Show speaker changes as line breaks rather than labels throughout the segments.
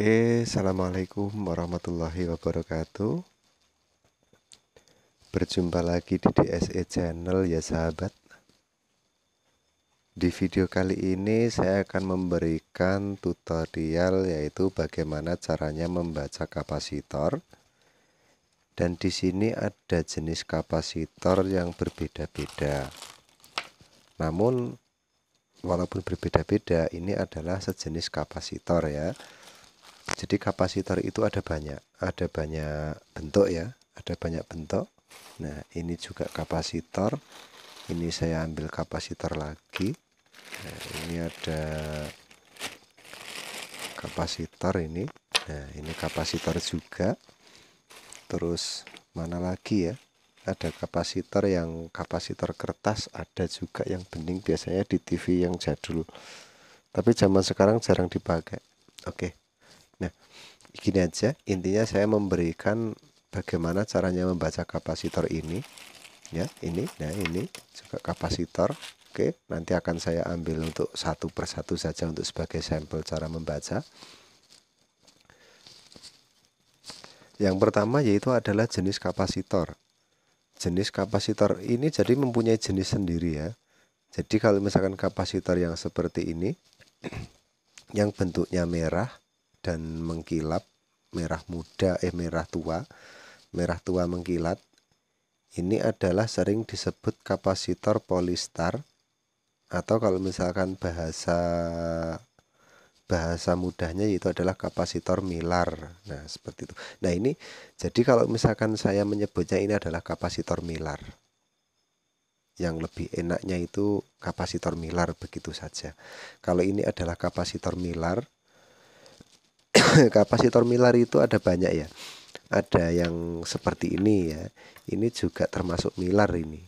Oke, assalamualaikum warahmatullahi wabarakatuh. Berjumpa lagi di DSE Channel ya sahabat. Di video kali ini saya akan memberikan tutorial yaitu bagaimana caranya membaca kapasitor. Dan di sini ada jenis kapasitor yang berbeda-beda. Namun walaupun berbeda-beda, ini adalah sejenis kapasitor ya. Jadi kapasitor itu ada banyak bentuk ya, ada banyak bentuk. Nah, ini juga kapasitor. Ini saya ambil kapasitor lagi. Nah, ini ada kapasitor ini. Nah, ini kapasitor juga. Terus mana lagi ya? Ada kapasitor yang kapasitor kertas, ada juga yang bening biasanya di TV yang jadul. Tapi zaman sekarang jarang dipakai. Oke. Nah, gini aja, intinya saya memberikan bagaimana caranya membaca kapasitor ini ya, ini. Nah, ini juga kapasitor. Oke, nanti akan saya ambil untuk satu persatu saja untuk sebagai sampel cara membaca. Yang pertama yaitu adalah jenis kapasitor. Jenis kapasitor ini jadi mempunyai jenis sendiri ya. Jadi kalau misalkan kapasitor yang seperti ini yang bentuknya merah dan mengkilap, merah muda merah tua mengkilat, ini adalah sering disebut kapasitor polistar, atau kalau misalkan bahasa mudahnya yaitu adalah kapasitor Miller. Nah, seperti itu. Nah, ini jadi kalau misalkan saya menyebutnya ini adalah kapasitor Miller, yang lebih enaknya itu kapasitor Miller begitu saja. Kalau ini adalah kapasitor Miller, kapasitor Miller itu ada banyak ya. Ada yang seperti ini ya. Ini juga termasuk Miller ini.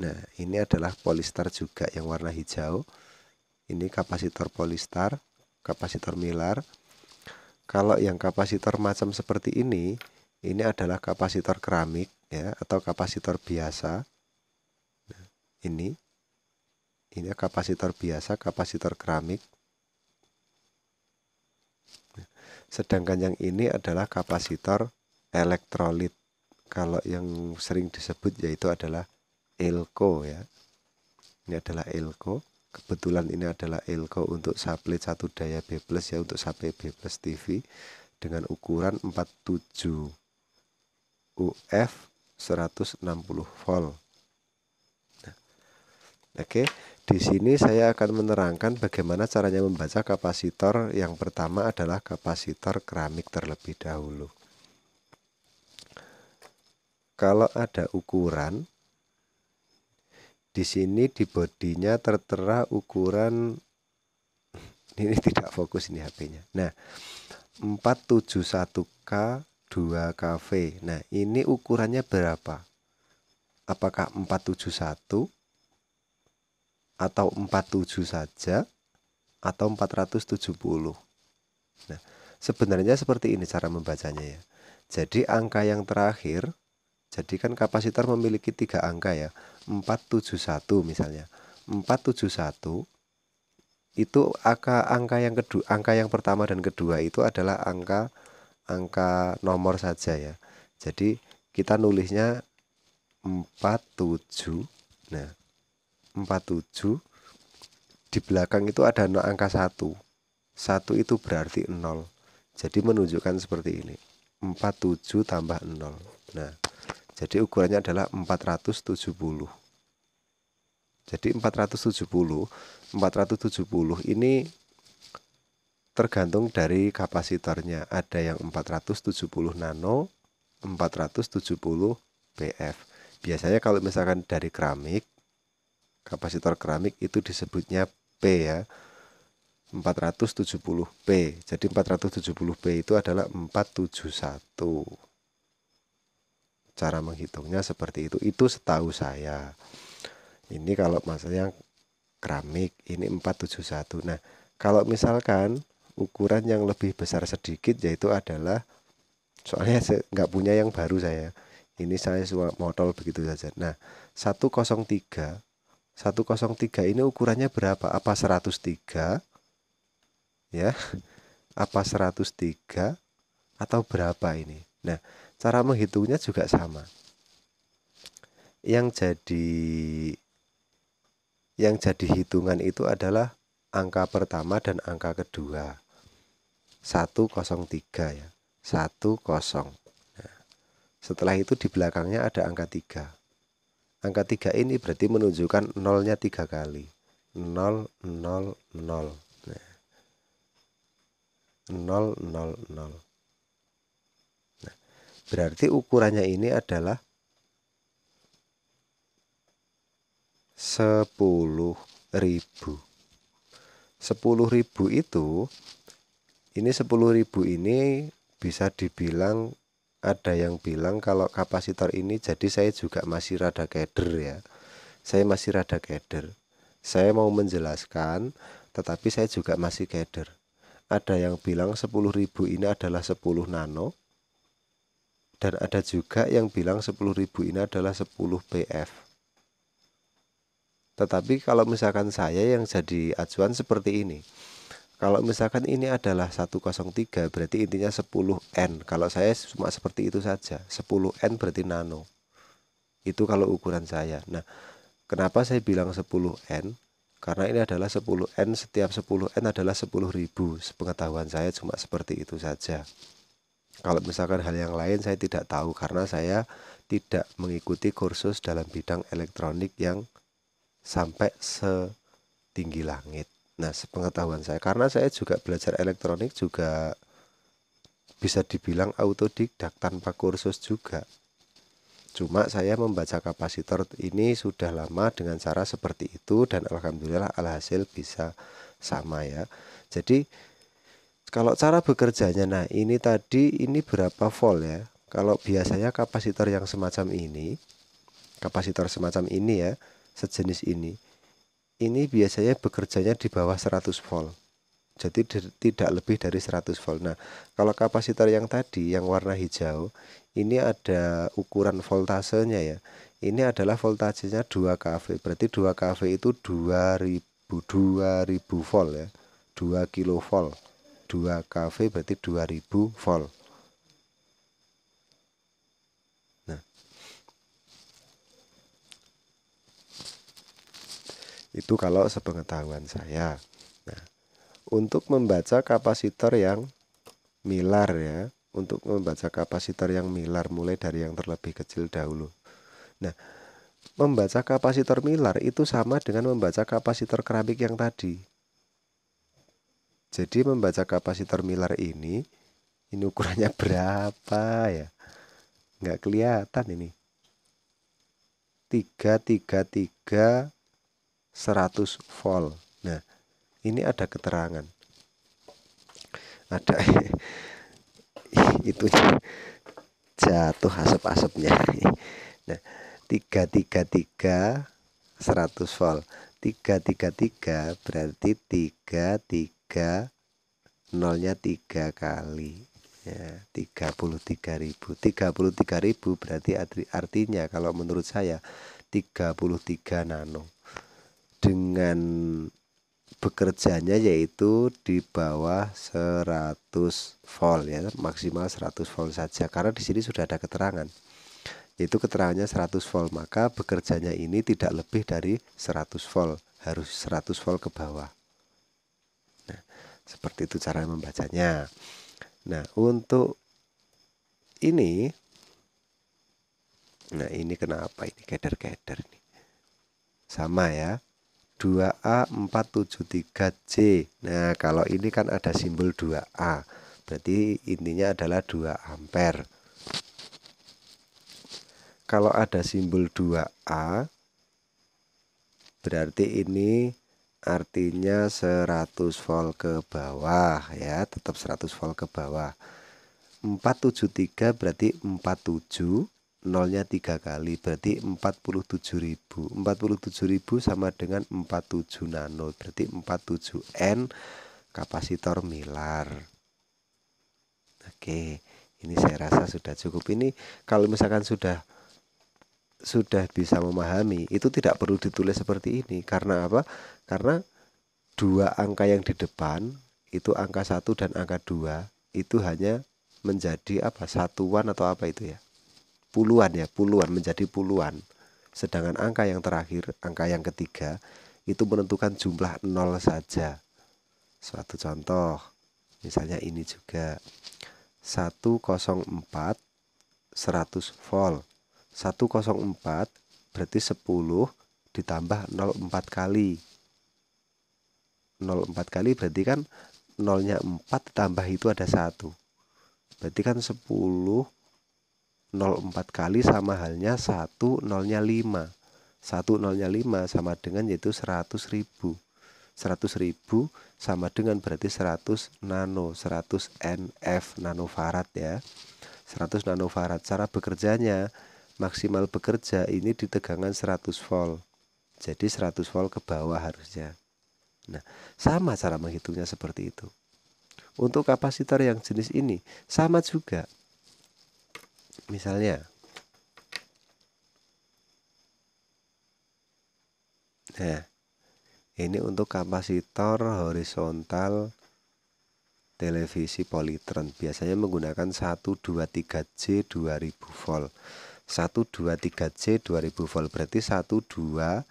Nah, ini adalah polistar juga yang warna hijau. Ini kapasitor polistar, kapasitor Miller. Kalau yang kapasitor macam seperti ini adalah kapasitor keramik ya, atau kapasitor biasa. Nah, ini kapasitor biasa, kapasitor keramik. Sedangkan yang ini adalah kapasitor elektrolit. Kalau yang sering disebut yaitu adalah elko ya. Ini adalah elko. Kebetulan ini adalah elko untuk supply 1 daya B+ ya, untuk supply B+ TV dengan ukuran 47 UF 160 volt. Nah, oke, di sini saya akan menerangkan bagaimana caranya membaca kapasitor. Yang pertama adalah kapasitor keramik terlebih dahulu. Kalau ada ukuran di sini, di bodinya tertera ukuran, ini tidak fokus ini HP-nya. Nah, 471K 2KV. Nah, ini ukurannya berapa? Apakah 471 atau 47 saja atau 470? Nah, sebenarnya seperti ini cara membacanya ya. Jadi angka yang terakhir, jadi kan kapasitor memiliki 3 angka ya. 471 misalnya. 471 itu angka yang kedua, angka yang pertama dan kedua itu adalah angka nomor saja ya. Jadi kita nulisnya 47. Nah, 47 di belakang itu ada angka 1. 1 itu berarti 0. Jadi menunjukkan seperti ini. 47 tambah 0. Nah, jadi ukurannya adalah 470. Jadi 470 ini tergantung dari kapasitornya. Ada yang 470 nano, 470 PF. Biasanya kalau misalkan dari keramik, kapasitor keramik itu disebutnya P ya, 470P. Jadi 470P itu adalah 471. Cara menghitungnya seperti itu. Itu setahu saya. Ini kalau maksudnya keramik, ini 471. Nah, kalau misalkan ukuran yang lebih besar sedikit, yaitu adalah, soalnya saya nggak punya yang baru saya. Ini saya modal begitu saja. Nah, 103 ini ukurannya berapa? Apa 103? Ya. Apa 103 atau berapa ini? Nah, cara menghitungnya juga sama. Yang jadi hitungan itu adalah angka pertama dan angka kedua. 103 ya. 10. Nah, setelah itu di belakangnya ada angka 3. Angka 3 ini berarti menunjukkan nolnya 3 kali. 0, 0, 0. Nah, 0, 0, 0. Nah, berarti ukurannya ini adalah 10.000. 10.000 itu, ini 10.000 ini bisa dibilang, ada yang bilang kalau kapasitor ini, jadi saya juga masih rada keder ya. Saya masih rada keder. Saya mau menjelaskan, tetapi saya juga masih keder. Ada yang bilang 10.000 ini adalah 10 nano. Dan ada juga yang bilang 10.000 ini adalah 10 PF. Tetapi kalau misalkan saya yang jadi acuan seperti ini. Kalau misalkan ini adalah 103, berarti intinya 10N. Kalau saya cuma seperti itu saja, 10N berarti nano. Itu kalau ukuran saya. Nah, kenapa saya bilang 10N? Karena ini adalah 10N, setiap 10N adalah 10.000. Sepengetahuan saya cuma seperti itu saja. Kalau misalkan hal yang lain saya tidak tahu, karena saya tidak mengikuti kursus dalam bidang elektronik yang sampai setinggi langit. Nah, sepengetahuan saya, karena saya juga belajar elektronik juga bisa dibilang autodidak tanpa kursus juga. Cuma saya membaca kapasitor ini sudah lama dengan cara seperti itu, dan alhamdulillah alhasil bisa sama ya. Jadi kalau cara bekerjanya, nah ini tadi ini berapa volt ya. Kalau biasanya kapasitor yang semacam ini, kapasitor semacam ini ya, sejenis ini biasanya bekerjanya di bawah 100 volt. Jadi tidak lebih dari 100 volt. Nah, kalau kapasitor yang tadi yang warna hijau, ini ada ukuran voltasenya ya. Ini adalah voltasenya 2 kV. Berarti 2 kV itu 2000 volt ya. 2 kilovolt. 2 kV berarti 2000 volt. Nah, itu kalau sepengetahuan saya. Nah, untuk membaca kapasitor yang milar ya, untuk membaca kapasitor yang milar mulai dari yang terlebih kecil dahulu. Nah, membaca kapasitor milar itu sama dengan membaca kapasitor keramik yang tadi. Jadi membaca kapasitor milar ini ukurannya berapa ya? Nggak kelihatan ini. 333 100 volt. Nah, ini ada keterangan. Ada itu jatuh asap-asapnya. Nah, 333 100 volt. 333 berarti 33 nolnya 3 kali. Ya, 33.000. 33.000 berarti artinya kalau menurut saya 33 nano. Dengan bekerjanya yaitu di bawah 100 volt ya, maksimal 100 volt saja, karena di sini sudah ada keterangan, yaitu keterangannya 100 volt, maka bekerjanya ini tidak lebih dari 100 volt, harus 100 volt ke bawah. Nah, seperti itu cara membacanya. Nah, untuk ini, nah ini kenapa ini keder-keder nih, sama ya, 2A473J. Nah, kalau ini kan ada simbol 2A, berarti intinya adalah 2 ampere. Kalau ada simbol 2A, berarti ini artinya 100 volt ke bawah ya, tetap 100 volt ke bawah. 473 berarti 47, nolnya 3 kali, berarti 47.000. 47.000 sama dengan 47 nano, berarti 47N kapasitor milar. Oke, ini saya rasa sudah cukup. Ini kalau misalkan sudah bisa memahami, itu tidak perlu ditulis seperti ini. Karena apa? Karena dua angka yang di depan itu angka 1 dan angka 2 itu hanya menjadi apa? Satuan atau apa itu ya? Puluhan ya, puluhan menjadi puluhan. Sedangkan angka yang terakhir, angka yang ketiga itu menentukan jumlah 0 saja. Suatu contoh, misalnya ini juga 104 100 volt. 104 berarti 10 ditambah 04 kali. 04 kali berarti kan nolnya 4 tambah itu ada 1. Berarti kan 10 04 kali sama halnya 1 nolnya 5. 1 nolnya 5 sama dengan yaitu 100.000. 100.000 sama dengan berarti 100 nano, 100 NF nanofarad ya. 100 nanofarad. Cara bekerjanya maksimal bekerja ini di tegangan 100 volt. Jadi 100 volt ke bawah harusnya. Nah, sama cara menghitungnya seperti itu. Untuk kapasitor yang jenis ini sama juga. Misalnya, nah, ini untuk kapasitor horizontal televisi Polytron. Biasanya menggunakan 123J 2000 volt. 123J 2000 volt berarti 12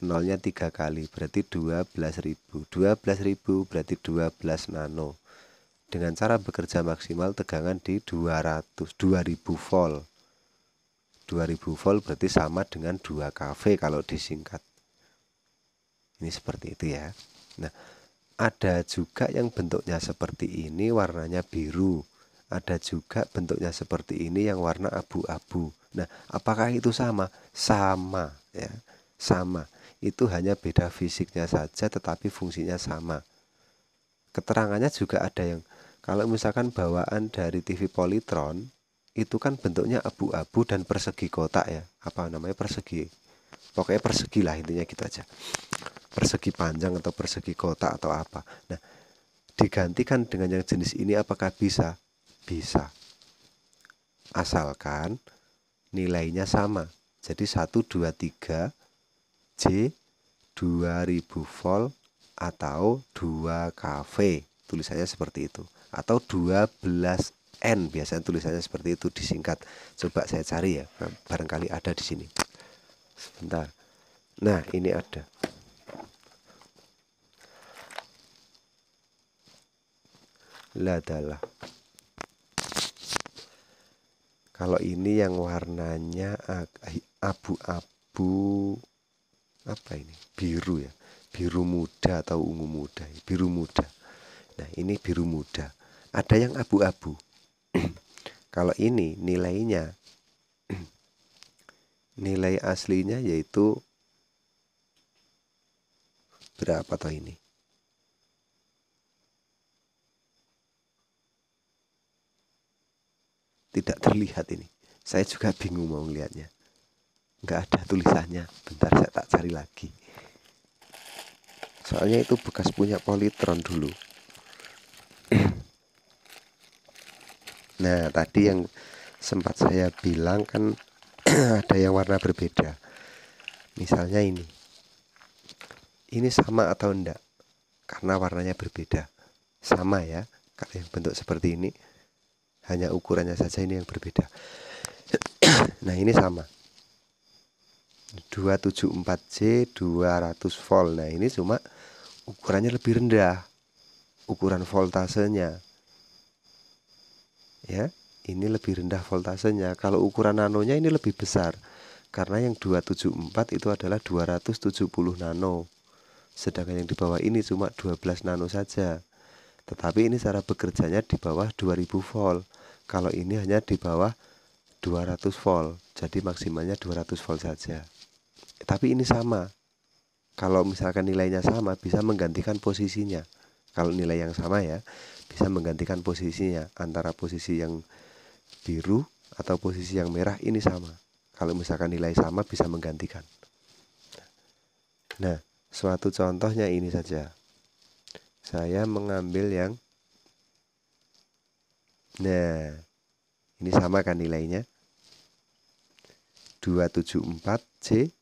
nolnya 3 kali berarti 12.000. 12.000 berarti 12 nano. Dengan cara bekerja maksimal tegangan di 2000 volt. 2000 volt berarti sama dengan 2 kV kalau disingkat. Ini seperti itu ya. Nah, ada juga yang bentuknya seperti ini warnanya biru. Ada juga bentuknya seperti ini yang warna abu-abu. Nah, apakah itu sama? Sama ya. Sama. Itu hanya beda fisiknya saja tetapi fungsinya sama. Keterangannya juga ada yang kalau misalkan bawaan dari TV Polytron itu kan bentuknya abu-abu dan persegi kotak ya. Apa namanya persegi? Pokoknya persegi lah intinya gitu aja. Persegi panjang atau persegi kotak atau apa. Nah, digantikan dengan yang jenis ini apakah bisa? Bisa. Asalkan nilainya sama. Jadi 123 J 2000 volt atau 2 kV. Tulisannya seperti itu. Atau 12 N biasanya tulisannya seperti itu disingkat. Coba saya cari ya. Barangkali ada di sini. Sebentar. Nah, ini ada. Adalah kalau ini yang warnanya abu-abu apa ini biru ya, biru muda atau ungu muda, biru muda. Nah, ini biru muda, ada yang abu-abu. Kalau ini nilainya nilai aslinya yaitu berapa toh ini? Tidak terlihat ini. Saya juga bingung mau melihatnya. Nggak ada tulisannya. Bentar saya tak cari lagi. Soalnya itu bekas punya Polytron dulu. Nah, tadi yang sempat saya bilang kan ada yang warna berbeda. Misalnya ini. Ini sama atau enggak? Karena warnanya berbeda. Sama ya. Kalau yang bentuk seperti ini hanya ukurannya saja ini yang berbeda. Nah, ini sama 274J 200 volt. Nah, ini cuma ukurannya lebih rendah, ukuran voltasenya ya, ini lebih rendah voltasenya. Kalau ukuran nanonya ini lebih besar, karena yang 274 itu adalah 270 nano, sedangkan yang di bawah ini cuma 12 nano saja. Tetapi ini cara bekerjanya di bawah 2000 volt. Kalau ini hanya di bawah 200 volt. Jadi maksimalnya 200 volt saja. Tapi ini sama. Kalau misalkan nilainya sama, bisa menggantikan posisinya. Kalau nilai yang sama ya, bisa menggantikan posisinya. Antara posisi yang biru atau posisi yang merah ini sama. Kalau misalkan nilai sama, bisa menggantikan. Nah, suatu contohnya ini saja. Saya mengambil yang, nah, ini sama kan nilainya 274J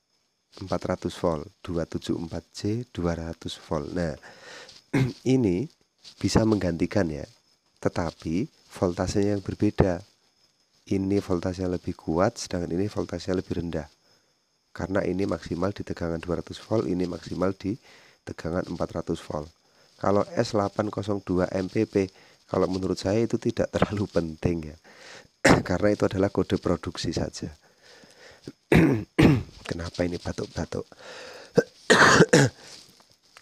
400 volt, 274J 200 volt. Nah, ini bisa menggantikan ya, tetapi voltasenya yang berbeda. Ini voltasenya lebih kuat, sedangkan ini voltasenya lebih rendah. Karena ini maksimal di tegangan 200 volt, ini maksimal di tegangan 400 volt. Kalau S802 MPP, kalau menurut saya itu tidak terlalu penting ya. Karena itu adalah kode produksi saja. Kenapa ini batuk-batuk?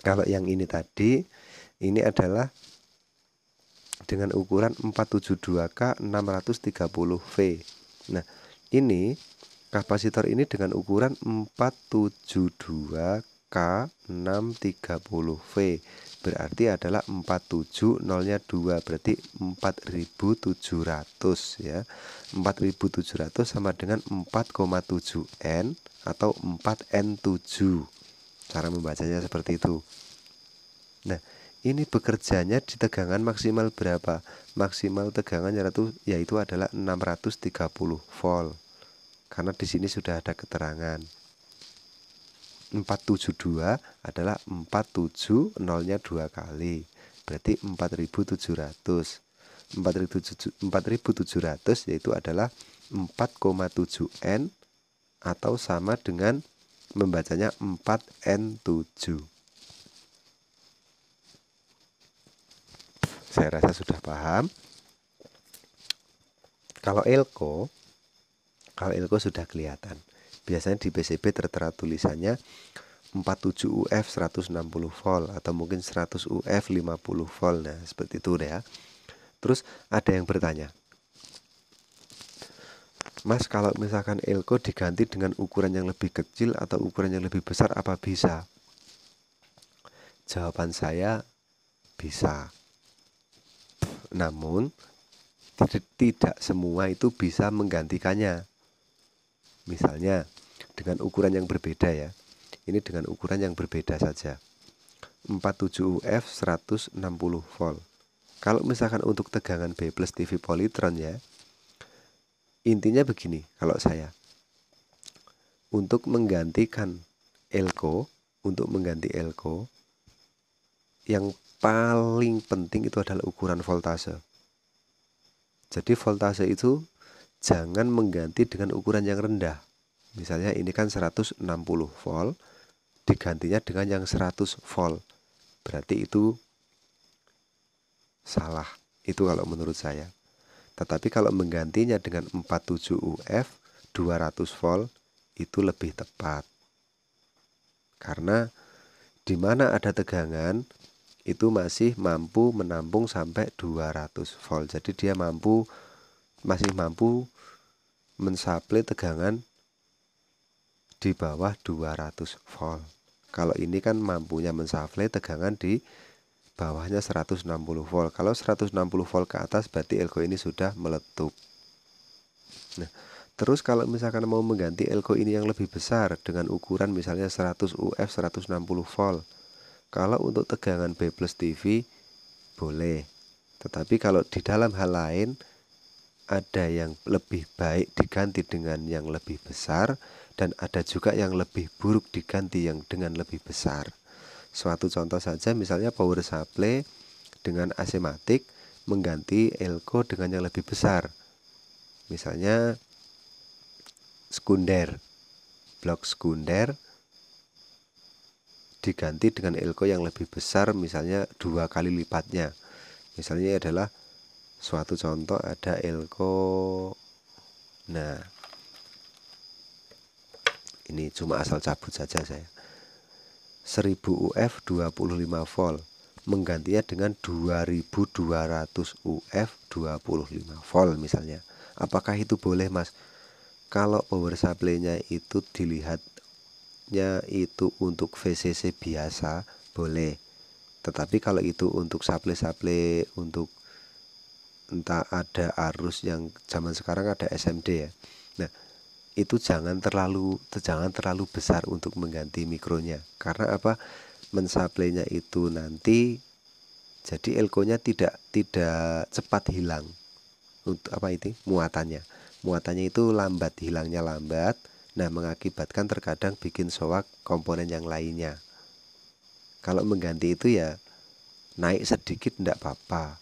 Kalau yang ini tadi, ini adalah dengan ukuran 472K 630V. Nah, ini kapasitor ini dengan ukuran 472K 630V. Berarti adalah 47 nolnya 2, berarti 4700 ya. 4700 sama dengan 4,7N atau 4N7. Cara membacanya seperti itu. Nah, ini bekerjanya di tegangan maksimal berapa? Maksimal tegangannya yaitu adalah 630 volt. Karena di sini sudah ada keterangan. 472 adalah 47 nolnya 2 kali. Berarti 4700. 4700 yaitu adalah 4,7N atau sama dengan membacanya 4N7. Saya rasa sudah paham. Kalau elko sudah kelihatan. Biasanya di PCB tertera tulisannya 47 UF 160 volt atau mungkin 100 UF 50 volt. Nah, seperti itu ya. Terus ada yang bertanya, Mas, kalau misalkan elko diganti dengan ukuran yang lebih kecil atau ukuran yang lebih besar, apa bisa? Jawaban saya bisa. Namun tidak semua itu bisa menggantikannya. Misalnya dengan ukuran yang berbeda ya. Ini dengan ukuran yang berbeda saja. 47 UF 160 volt. Kalau misalkan untuk tegangan B plus TV polytron ya, intinya begini kalau saya. Untuk menggantikan elko, yang paling penting itu adalah ukuran voltase. Jadi voltase itu jangan mengganti dengan ukuran yang rendah. Misalnya ini kan 160 volt, digantinya dengan yang 100 volt. Berarti itu salah. Itu kalau menurut saya. Tetapi kalau menggantinya dengan 47 UF 200 volt itu lebih tepat. Karena di mana ada tegangan itu masih mampu menampung sampai 200 volt. Jadi dia masih mampu mensuplai tegangan di bawah 200 volt. Kalau ini kan mampunya mensuplai tegangan di bawahnya 160 volt. Kalau 160 volt ke atas berarti elko ini sudah meletup. Nah, terus kalau misalkan mau mengganti elko ini yang lebih besar dengan ukuran misalnya 100 UF 160 volt. Kalau untuk tegangan B plus TV boleh. Tetapi kalau di dalam hal lain ada yang lebih baik diganti dengan yang lebih besar, dan ada juga yang lebih buruk diganti yang dengan lebih besar. Suatu contoh saja, misalnya power supply dengan AC matic mengganti elko dengan yang lebih besar. Misalnya blok sekunder diganti dengan elko yang lebih besar, misalnya 2 kali lipatnya. Misalnya adalah suatu contoh ada elko, nah ini cuma asal cabut saja saya, 1000 UF 25 volt menggantinya dengan 2200 UF 25 volt misalnya. Apakah itu boleh, Mas? Kalau power supply-nya itu dilihatnya itu untuk VCC biasa boleh. Tetapi kalau itu untuk supply untuk entah ada arus yang zaman sekarang ada SMD ya. Nah, itu jangan terlalu besar untuk mengganti mikronya. Karena apa? Mensuplainya itu nanti jadi elko-nya tidak cepat hilang. Untuk apa itu? Muatannya itu hilangnya lambat. Nah, mengakibatkan terkadang bikin soak komponen yang lainnya. Kalau mengganti itu ya naik sedikit tidak apa-apa,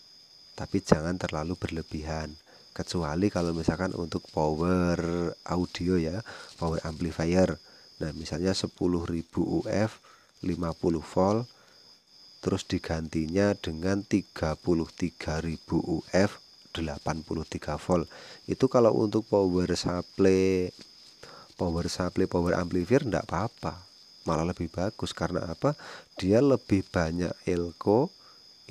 tapi jangan terlalu berlebihan. Kecuali kalau misalkan untuk power audio ya, power amplifier. Nah misalnya 10.000 UF 50 volt, terus digantinya dengan 33.000 UF 83 volt. Itu kalau untuk power supply power amplifier enggak apa-apa, malah lebih bagus. Karena apa? Dia lebih banyak elko,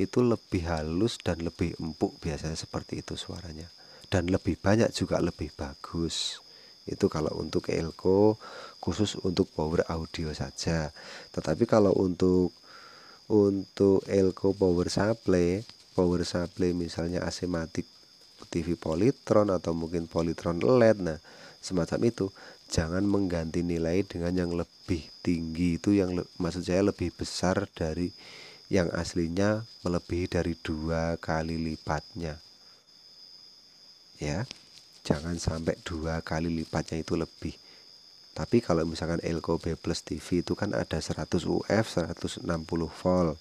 itu lebih halus dan lebih empuk, biasanya seperti itu suaranya, dan lebih banyak juga lebih bagus. Itu kalau untuk elko khusus untuk power audio saja. Tetapi kalau untuk elko power supply misalnya Asematic TV Polytron atau mungkin Polytron LED, nah semacam itu, jangan mengganti nilai dengan yang lebih tinggi. Itu yang maksud saya lebih besar dari yang aslinya, melebihi dari 2 kali lipatnya ya, jangan sampai 2 kali lipatnya itu lebih. Tapi kalau misalkan elko B plus TV itu kan ada 100 UF 160 volt,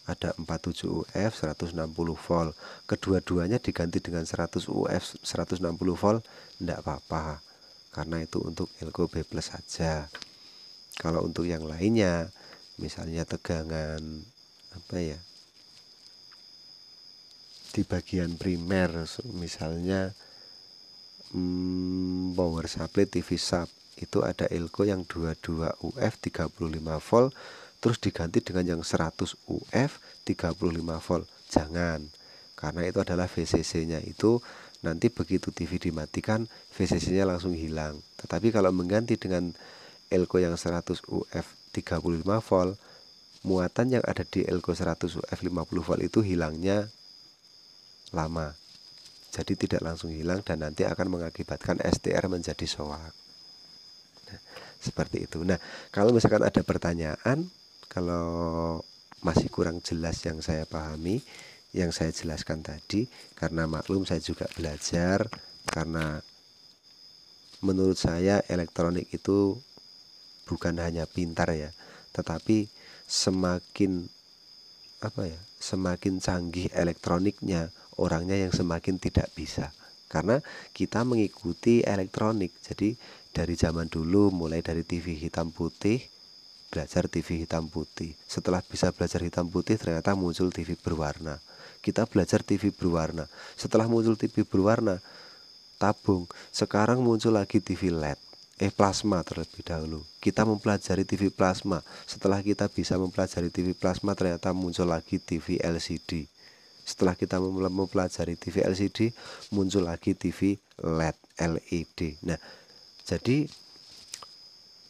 ada 47 UF 160 volt, kedua-duanya diganti dengan 100 UF 160 volt enggak apa-apa, karena itu untuk elko B plus saja. Kalau untuk yang lainnya, misalnya tegangan apa ya, di bagian primer, misalnya power supply TV sub, itu ada elko yang 22 UF 35 volt, terus diganti dengan yang 100 UF 35 volt. Jangan, karena itu adalah VCC nya itu nanti begitu TV dimatikan VCC nya langsung hilang. Tetapi kalau mengganti dengan elko yang 100 UF 35 volt, muatan yang ada di elko 100 UF 50 volt itu hilangnya lama, jadi tidak langsung hilang dan nanti akan mengakibatkan STR menjadi soak. Nah, seperti itu. Nah, kalau misalkan ada pertanyaan, kalau masih kurang jelas yang saya pahami, yang saya jelaskan tadi, karena maklum saya juga belajar, karena menurut saya elektronik itu bukan hanya pintar ya, tetapi semakin semakin canggih elektroniknya, orangnya yang semakin tidak bisa. Karena kita mengikuti elektronik, jadi dari zaman dulu mulai dari TV hitam putih, belajar TV hitam putih. Setelah bisa belajar hitam putih, ternyata muncul TV berwarna. Kita belajar TV berwarna. Setelah muncul TV berwarna, tabung, sekarang muncul lagi TV LED. Plasma terlebih dahulu. Kita mempelajari TV plasma. Setelah kita bisa mempelajari TV plasma, ternyata muncul lagi TV LCD. Setelah kita mempelajari TV LCD, muncul lagi TV LED. Nah, jadi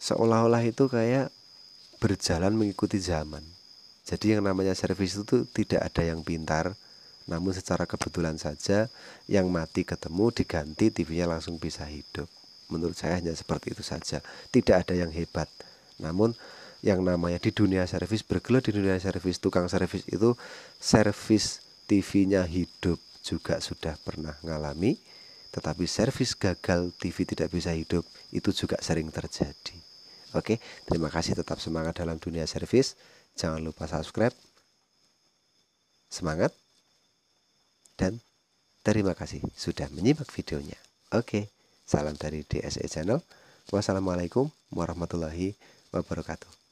seolah-olah itu kayak berjalan mengikuti zaman. Jadi yang namanya servis itu tidak ada yang pintar, namun secara kebetulan saja yang mati ketemu diganti, TV-nya langsung bisa hidup. Menurut saya hanya seperti itu saja, tidak ada yang hebat. Namun yang namanya di dunia servis, bergelut di dunia servis, tukang servis itu servis TV-nya hidup juga sudah pernah ngalami, tetapi servis gagal TV tidak bisa hidup itu juga sering terjadi. Oke, terima kasih, tetap semangat dalam dunia servis. Jangan lupa subscribe. Semangat dan terima kasih sudah menyimak videonya. Oke, salam dari DSE Channel. Wassalamualaikum warahmatullahi wabarakatuh.